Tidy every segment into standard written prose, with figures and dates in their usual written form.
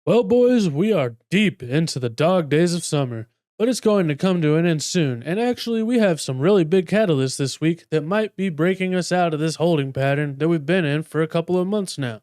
Well, boys, we are deep into the dog days of summer, but it's going to come to an end soon. And actually, we have some really big catalysts this week that might be breaking us out of this holding pattern that we've been in for a couple of months now.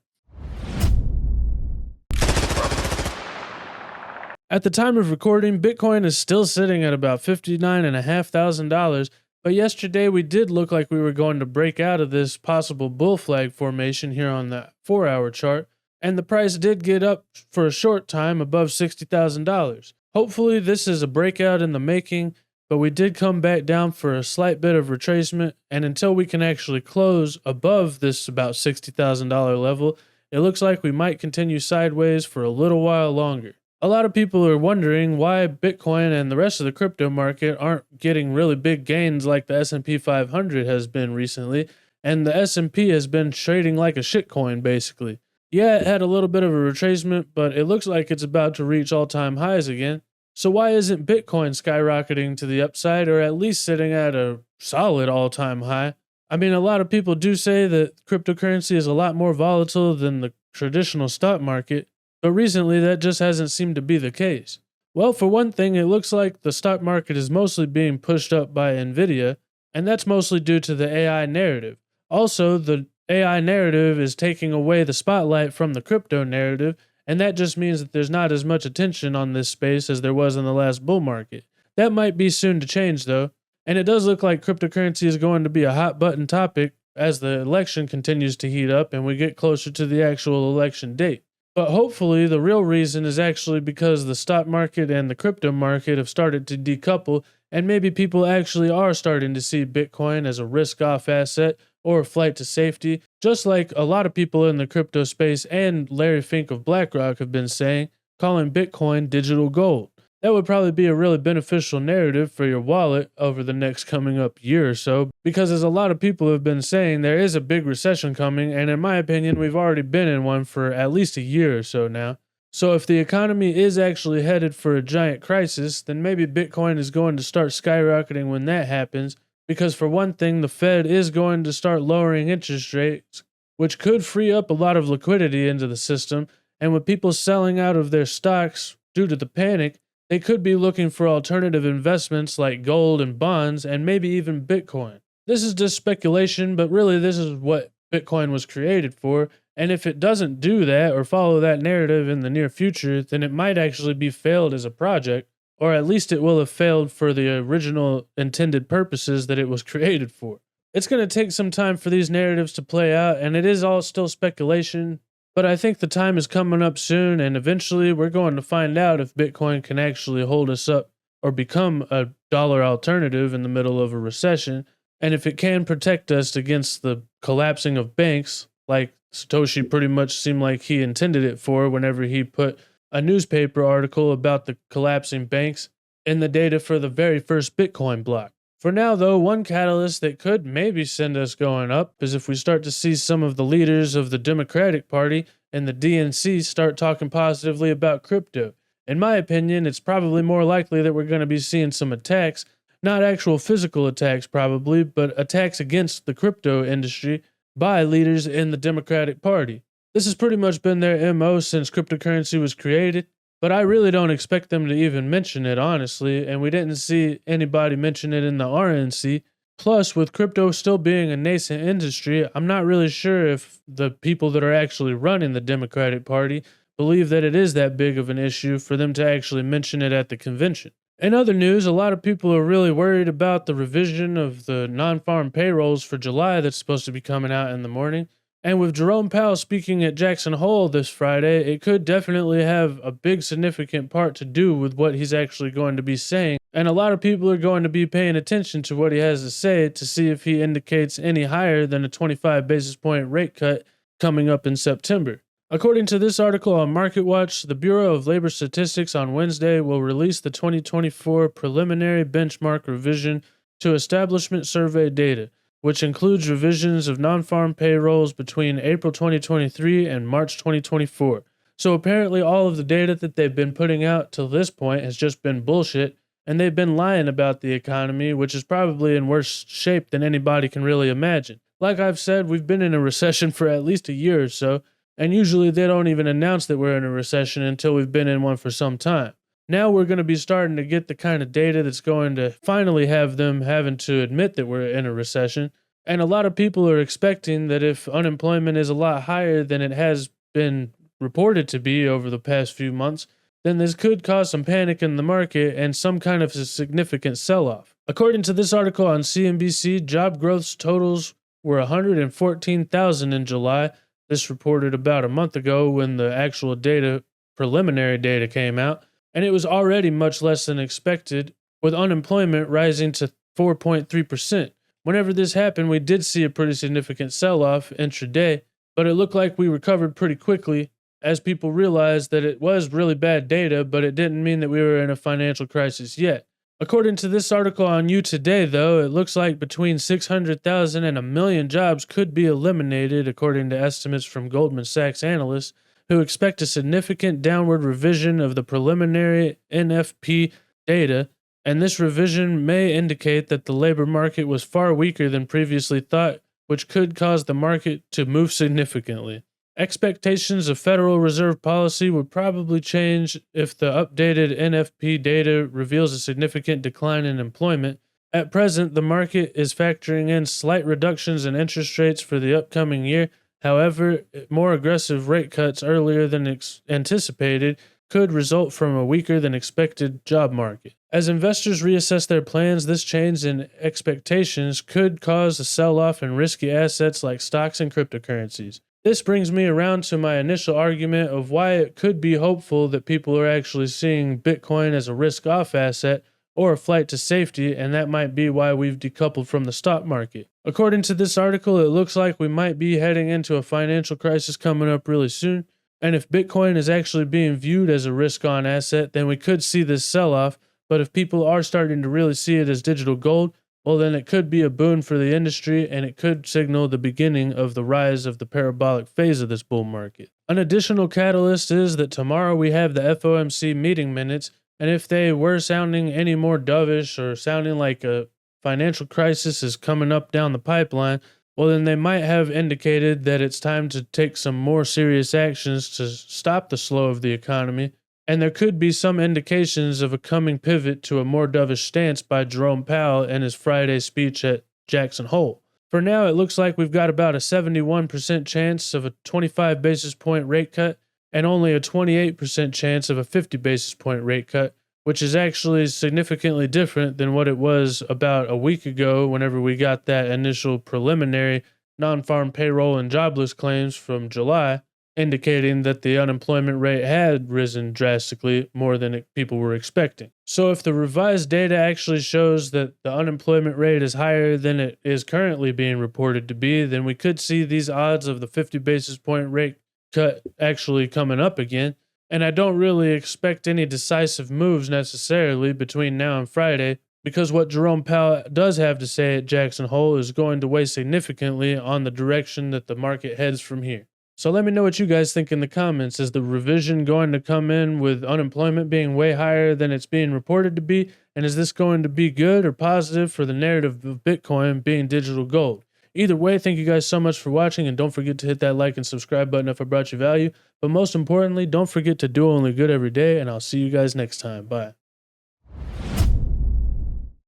At the time of recording, Bitcoin is still sitting at about $59,500, but yesterday we did look like we were going to break out of this possible bull flag formation here on the 4-hour chart, and the price did get up for a short time above $60,000. Hopefully this is a breakout in the making, but we did come back down for a slight bit of retracement, and until we can actually close above this about $60,000 level, it looks like we might continue sideways for a little while longer. A lot of people are wondering why Bitcoin and the rest of the crypto market aren't getting really big gains like the S&P 500 has been recently, and the S&P has been trading like a shitcoin basically. Yeah, it had a little bit of a retracement, but it looks like it's about to reach all-time highs again. So why isn't Bitcoin skyrocketing to the upside, or at least sitting at a solid all-time high? I mean, a lot of people do say that cryptocurrency is a lot more volatile than the traditional stock market, but recently that just hasn't seemed to be the case. Well, for one thing, it looks like the stock market is mostly being pushed up by Nvidia, and that's mostly due to the AI narrative. Also, the AI narrative is taking away the spotlight from the crypto narrative, and that just means that there's not as much attention on this space as there was in the last bull market. That might be soon to change though, and it does look like cryptocurrency is going to be a hot button topic as the election continues to heat up and we get closer to the actual election date. But hopefully the real reason is actually because the stock market and the crypto market have started to decouple, and maybe people actually are starting to see Bitcoin as a risk-off asset or a flight to safety, just like a lot of people in the crypto space and Larry Fink of BlackRock have been saying, calling Bitcoin digital gold. That would probably be a really beneficial narrative for your wallet over the next coming up year or so, because as a lot of people have been saying, there is a big recession coming, and in my opinion, we've already been in one for at least a year or so now. So if the economy is actually headed for a giant crisis, then maybe Bitcoin is going to start skyrocketing when that happens, because for one thing, the Fed is going to start lowering interest rates, which could free up a lot of liquidity into the system, and with people selling out of their stocks due to the panic, they could be looking for alternative investments like gold and bonds and maybe even Bitcoin. This is just speculation, but really this is what Bitcoin was created for, and if it doesn't do that or follow that narrative in the near future, then it might actually be failed as a project, or at least it will have failed for the original intended purposes that it was created for. It's going to take some time for these narratives to play out, and it is all still speculation, but I think the time is coming up soon, and eventually we're going to find out if Bitcoin can actually hold us up or become a dollar alternative in the middle of a recession, and if it can protect us against the collapsing of banks, like Satoshi pretty much seemed like he intended it for whenever he put a newspaper article about the collapsing banks in the data for the very first Bitcoin block. For now, though, one catalyst that could maybe send us going up is if we start to see some of the leaders of the Democratic Party and the DNC start talking positively about crypto. In my opinion, it's probably more likely that we're going to be seeing some attacks, not actual physical attacks probably, but attacks against the crypto industry by leaders in the Democratic Party. This has pretty much been their MO since cryptocurrency was created, but I really don't expect them to even mention it, honestly, and we didn't see anybody mention it in the RNC. Plus, with crypto still being a nascent industry, I'm not really sure if the people that are actually running the Democratic Party believe that it is that big of an issue for them to actually mention it at the convention. In other news, a lot of people are really worried about the revision of the non-farm payrolls for July that's supposed to be coming out in the morning. And with Jerome Powell speaking at Jackson Hole this Friday, it could definitely have a big significant part to do with what he's actually going to be saying. And a lot of people are going to be paying attention to what he has to say to see if he indicates any higher than a 25 basis point rate cut coming up in September. According to this article on MarketWatch, the Bureau of Labor Statistics on Wednesday will release the 2024 preliminary benchmark revision to establishment survey data, which includes revisions of non-farm payrolls between April 2023 and March 2024. So apparently all of the data that they've been putting out till this point has just been bullshit, and they've been lying about the economy, which is probably in worse shape than anybody can really imagine. Like I've said, we've been in a recession for at least a year or so, And usually they don't even announce that we're in a recession until we've been in one for some time. Now we're going to be starting to get the kind of data that's going to finally have them having to admit that we're in a recession. And a lot of people are expecting that if unemployment is a lot higher than it has been reported to be over the past few months, then this could cause some panic in the market and some kind of a significant sell-off. According to this article on CNBC, job growth totals were 114,000 in July. This reported about a month ago when the actual data, preliminary data came out, and it was already much less than expected, with unemployment rising to 4.3%. Whenever this happened, we did see a pretty significant sell-off intraday, but it looked like we recovered pretty quickly as people realized that it was really bad data, but it didn't mean that we were in a financial crisis yet. According to this article on You Today, though, it looks like between 600,000 and 1 million jobs could be eliminated, according to estimates from Goldman Sachs analysts, who expect a significant downward revision of the preliminary NFP data, and this revision may indicate that the labor market was far weaker than previously thought, which could cause the market to move significantly. Expectations of Federal Reserve policy would probably change if the updated NFP data reveals a significant decline in employment. At present, the market is factoring in slight reductions in interest rates for the upcoming year. However, more aggressive rate cuts earlier than anticipated could result from a weaker than expected job market. As investors reassess their plans, this change in expectations could cause a sell-off in risky assets like stocks and cryptocurrencies. This brings me around to my initial argument of why it could be hopeful that people are actually seeing Bitcoin as a risk-off asset or a flight to safety, and that might be why we've decoupled from the stock market. According to this article, it looks like we might be heading into a financial crisis coming up really soon, and if Bitcoin is actually being viewed as a risk-on asset, then we could see this sell-off, but if people are starting to really see it as digital gold, well, then it could be a boon for the industry, and it could signal the beginning of the rise of the parabolic phase of this bull market. An additional catalyst is that tomorrow we have the FOMC meeting minutes, and if they were sounding any more dovish or sounding like a financial crisis is coming up down the pipeline, well, then they might have indicated that it's time to take some more serious actions to stop the slow of the economy. And there could be some indications of a coming pivot to a more dovish stance by Jerome Powell in his Friday speech at Jackson Hole. For now, it looks like we've got about a 71% chance of a 25 basis point rate cut and only a 28% chance of a 50 basis point rate cut, which is actually significantly different than what it was about a week ago whenever we got that initial preliminary non-farm payroll and jobless claims from July, indicating that the unemployment rate had risen drastically more than people were expecting. So if the revised data actually shows that the unemployment rate is higher than it is currently being reported to be, then we could see these odds of the 50 basis point rate cut actually coming up again. And I don't really expect any decisive moves necessarily between now and Friday, because what Jerome Powell does have to say at Jackson Hole is going to weigh significantly on the direction that the market heads from here. So let me know what you guys think in the comments. Is the revision going to come in with unemployment being way higher than it's being reported to be? And is this going to be good or positive for the narrative of Bitcoin being digital gold? Either way, thank you guys so much for watching, and don't forget to hit that like and subscribe button if I brought you value. But most importantly, don't forget to do only good every day, and I'll see you guys next time. Bye.